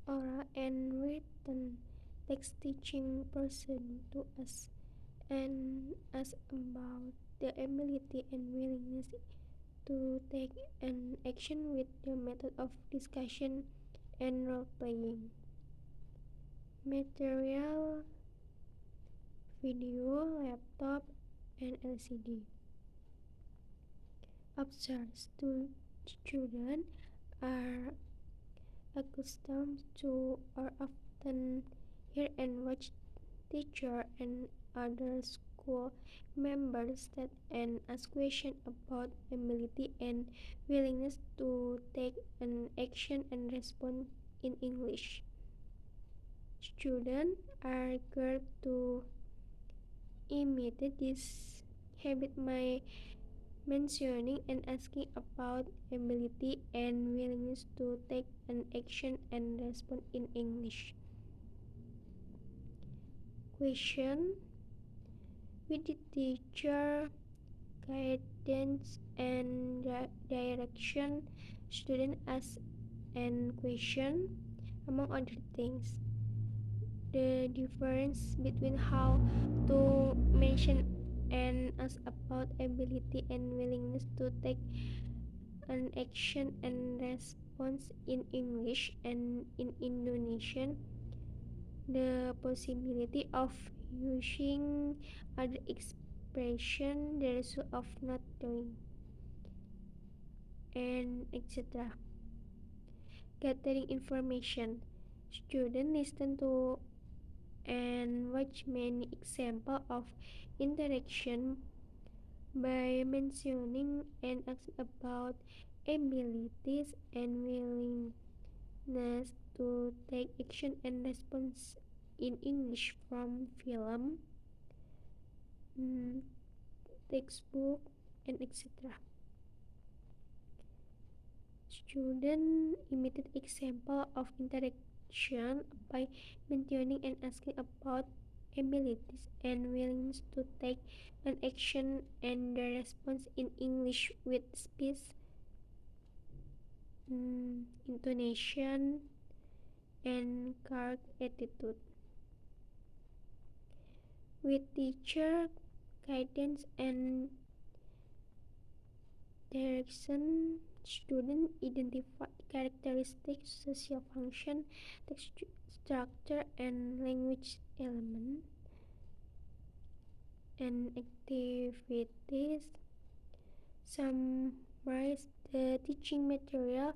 oral and written text teaching person to us and ask about the ability and willingness to take an action with the method of discussion and role playing. Material, video, laptop, and LCD. Observe students are accustomed to or often hear and watch teacher and other school members that and ask questions about ability and willingness to take an action and respond in English. Students are encouraged to imitate this habit by mentioning and asking about ability and willingness to take an action and respond in English. Question: with the teacher guidance and direction, student ask and question, among other things. The difference between how to mention and ask about ability and willingness to take an action and response in English and in Indonesian, the possibility of using other expression, the result of not doing, and etc. Gathering information. Students listen to and watch many examples of interaction by mentioning and asking about abilities and willingness to take action and response in English from film, textbook, and etc. Students imitate example of interaction by mentioning and asking about abilities and willingness to take an action and the response in English with speech, intonation, and correct attitude. With teacher guidance and direction, students identify characteristics, social function, text structure, and language element, and activities. Summarize the teaching material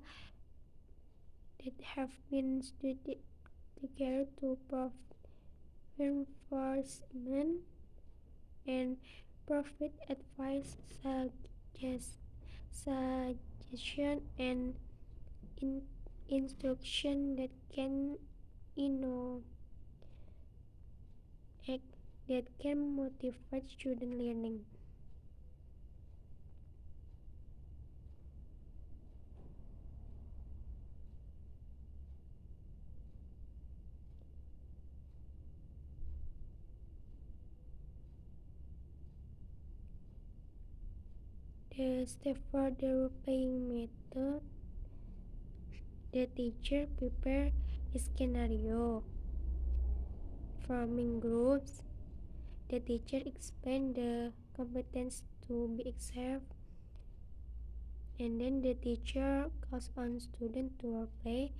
that have been studied together to provide reinforcement and provide advice, suggestion, and instruction that can innovate, that can motivate student learning. The step for the role-playing method: the teacher prepare a scenario, forming groups. The teacher explain the competence to be exercised, and then the teacher calls on student to role play.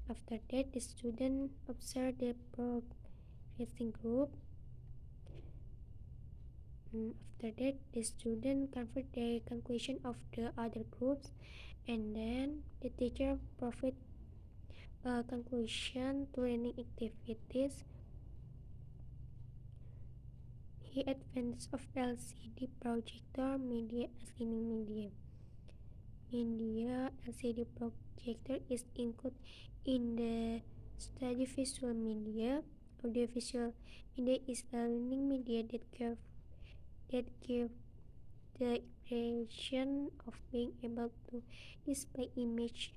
After that, the student observe the progressing group. After that, the student confirm the conclusion of the other groups, and then the teacher provide a conclusion to learning activities. He advantage of LCD projector media as learning medium. LCD projector is included in the study visual media. Audiovisual media is a learning media that gives the impression of being able to display image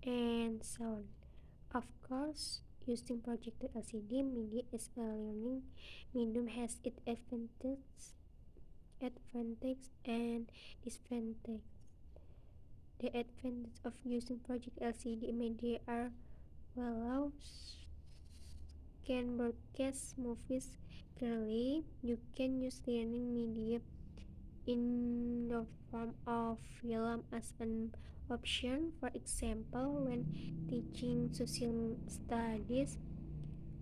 and sound. Of course, using projector LCD media as a learning medium has its advantage and disadvantage. The advantages of using Project LCD media are well, can broadcast movies clearly. You can use learning media in the form of film as an option. For example, when teaching social studies,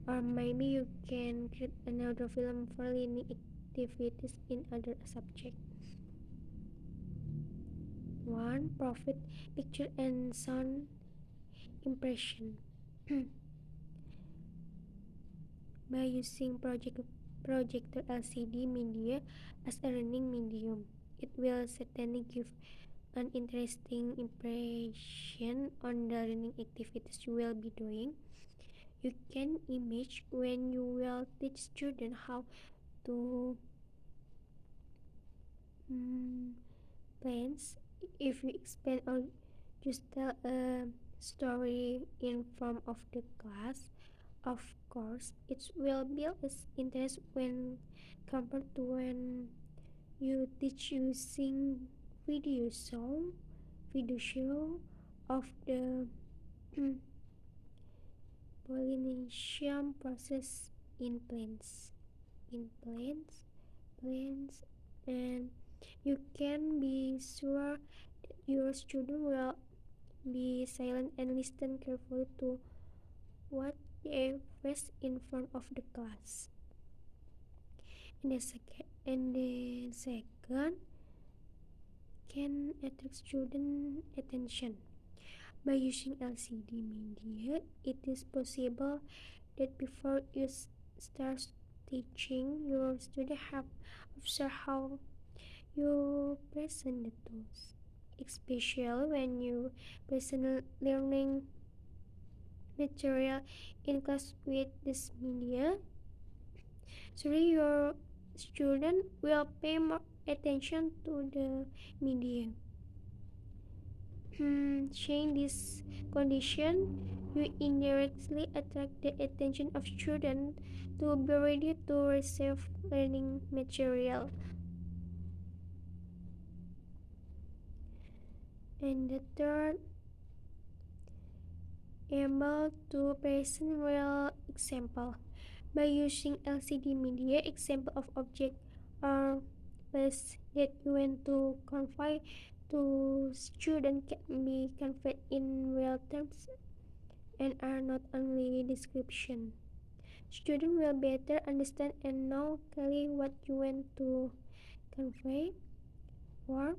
or maybe you can create another film for learning activities in other subjects. 1. Profit picture and sound impression. By using projector LCD media as a learning medium, it will certainly give an interesting impression on the learning activities you will be doing. You can imagine when you will teach students how to mm, plans. If you explain or just tell a story in front of the class, of course, it will build its interest when compared to when you teach using video show, video show of the pollination process in plants. In plants, and you can be sure that your student will be silent and listen carefully to what they face in front of the class. And the second can attract student attention. By using LCD media, it is possible that before you start teaching, your student have observed how you present the tools, especially when you present learning material in class with this media. So your student will pay more attention to the media. Change this condition, you indirectly attract the attention of students to be ready to receive learning material. And the third, able to present real example. By using LCD media, example of object or place that you want to convey to student can be conveyed in real terms and are not only description. Student will better understand and know clearly what you want to convey. Or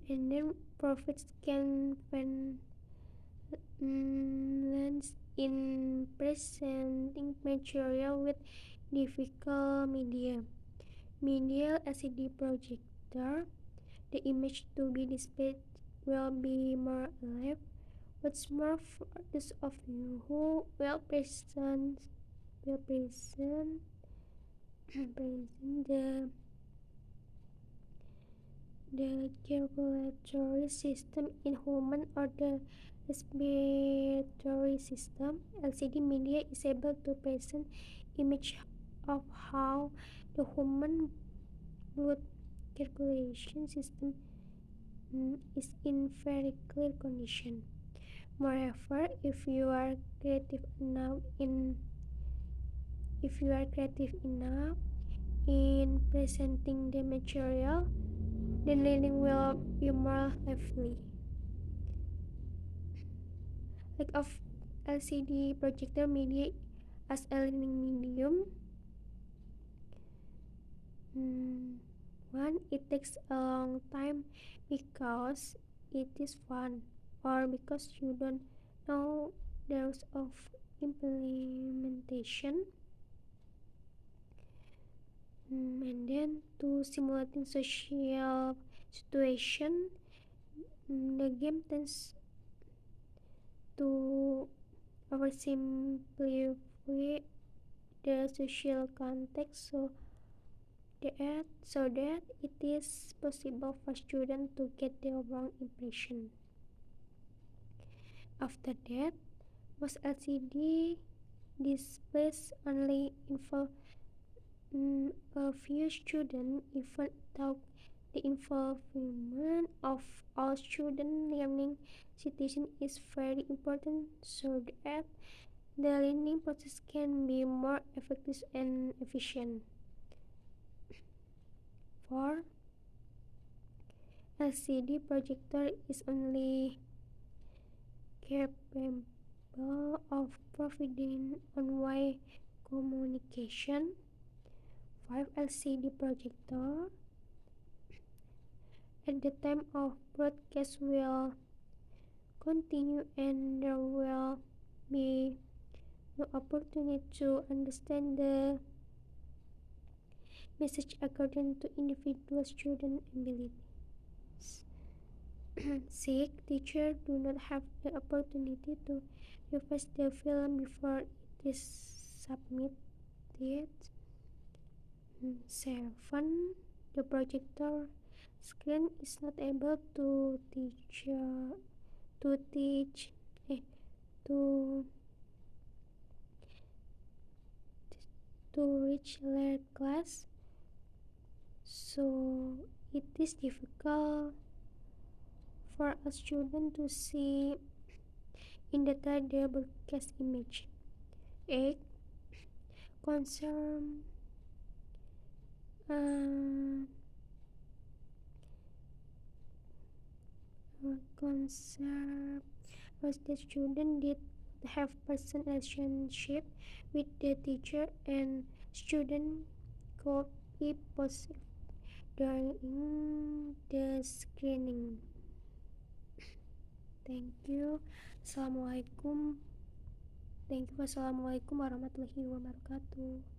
and then profits can find lens in presenting material with difficult media LCD projector. The image to be displayed will be more alive. What's more, for those of you who will present the circulatory system in human or the respiratory system. LCD media is able to present image of how the human blood circulation system is in very clear condition. Moreover, if you are creative enough in presenting the material, then learning will be more lively. Like of LCD projector media as a learning medium. One, it takes a long time because it is fun, or because you don't know there's of implementation. And then to simulating social situation, the game tends to oversimplify the social context so that it is possible for students to get the wrong impression. After that, most LCD displays only A few students even thought the involvement of all student learning citizen is very important so that the learning process can be more effective and efficient. 4. LCD projector is only capable of providing one-way communication. 5. LCD projector at the time of broadcast will continue and there will be no opportunity to understand the message according to individual student abilities. 6. Teachers do not have the opportunity to revise the film before it is submitted. 7. The projector screen is not able to to teach eh, to to reach their class, so it is difficult for a student to see in detail the broadcast image. 8. Concern uh, concern was the student did have personal relationship with the teacher and student could be positive during the screening. Thank you. Assalamualaikum. Thank you. Wassalamualaikum warahmatullahi wabarakatuh.